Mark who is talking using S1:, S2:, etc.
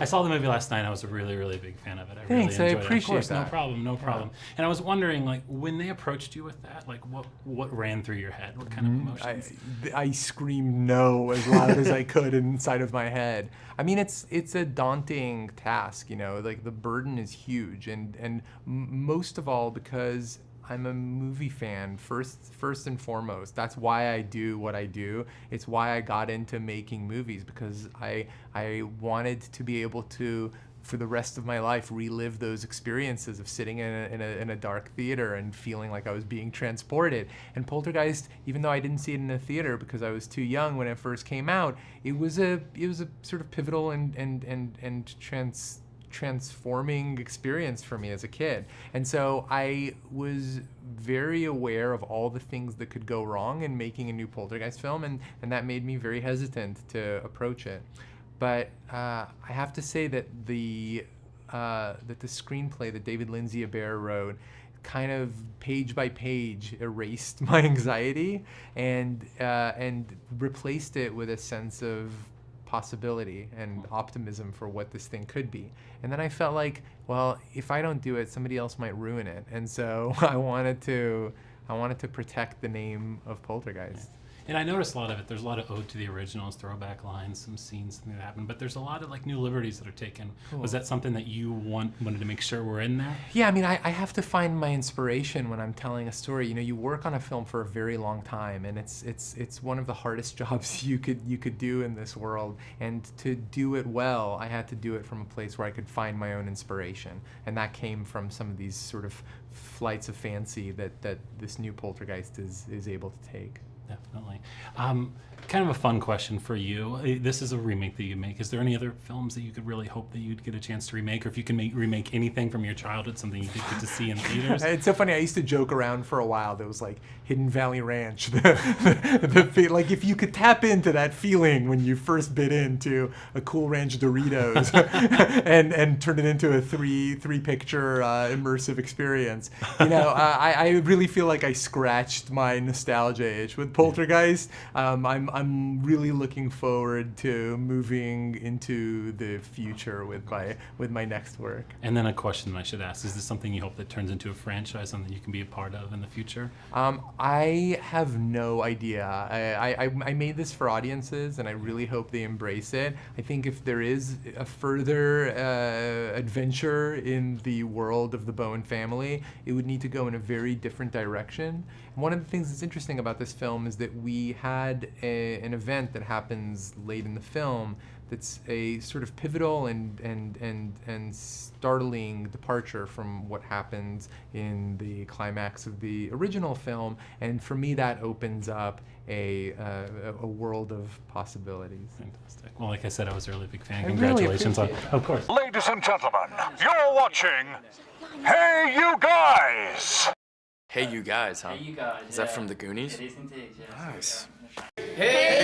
S1: I saw the movie last night. I was a really, really big fan of it.
S2: Thanks,
S1: really
S2: I
S1: enjoyed
S2: appreciate
S1: it. Of course,
S2: that.
S1: No problem. And I was wondering, like, when they approached you with that, like, what ran through your head? What kind of emotions?
S2: I screamed no as loud as I could inside of my head. I mean, it's a daunting task, you know, like the burden is huge, and most of all because I'm a movie fan first and foremost. That's why I do what I do. It's why I got into making movies, because I wanted to be able to, for the rest of my life, relive those experiences of sitting in a dark theater and feeling like I was being transported. And Poltergeist, even though I didn't see it in a theater because I was too young when it first came out, it was a sort of pivotal and transforming experience for me as a kid. And so I was very aware of all the things that could go wrong in making a new Poltergeist film, and that made me very hesitant to approach it. But I have to say that the screenplay that David Lindsay-Abaire wrote kind of page by page erased my anxiety and replaced it with a sense of possibility and optimism for what this thing could be. And then I felt like, well, if I don't do it, somebody else might ruin it. And so I wanted to protect the name of Poltergeist.
S1: And I noticed a lot of it. There's a lot of ode to the originals, throwback lines, some scenes, something that happened. But there's a lot of like new liberties that are taken. Cool. Was that something that you wanted to make sure were in there?
S2: Yeah, I mean, I have to find my inspiration when I'm telling a story. You know, you work on a film for a very long time, and it's one of the hardest jobs you could do in this world. And to do it well, I had to do it from a place where I could find my own inspiration, and that came from some of these sort of flights of fancy that this new Poltergeist is able to take.
S1: Definitely. Kind of a fun question for you. This is a remake that you make. Is there any other films that you could really hope that you'd get a chance to remake, or if you can remake anything from your childhood, something you could get to see in theaters?
S2: It's so funny. I used to joke around for a while. There was like Hidden Valley Ranch. Like if you could tap into that feeling when you first bit into a Cool Ranch Doritos and turn it into a three picture immersive experience. You know, I really feel like I scratched my nostalgia itch with Poltergeist. I'm really looking forward to moving into the future with my next work.
S1: And then a question I should ask: is this something you hope that turns into a franchise, something you can be a part of in the future?
S2: I have no idea. I made this for audiences, and I really hope they embrace it. I think if there is a further adventure in the world of the Bowen family, it would need to go in a very different direction. And one of the things that's interesting about this film is that we had an event that happens late in the film that's a sort of pivotal and startling departure from what happens in the climax of the original film, and for me that opens up a world of possibilities.
S1: Fantastic. Well, like I said, I was a really big fan.
S2: I
S1: Congratulations
S2: really
S1: of course.
S3: Ladies and gentlemen, you're watching Hey You Guys!
S4: Hey You Guys, huh?
S5: Hey, you guys.
S4: Is that from the Goonies?
S5: It is indeed, yeah.
S4: Nice.
S5: Hey!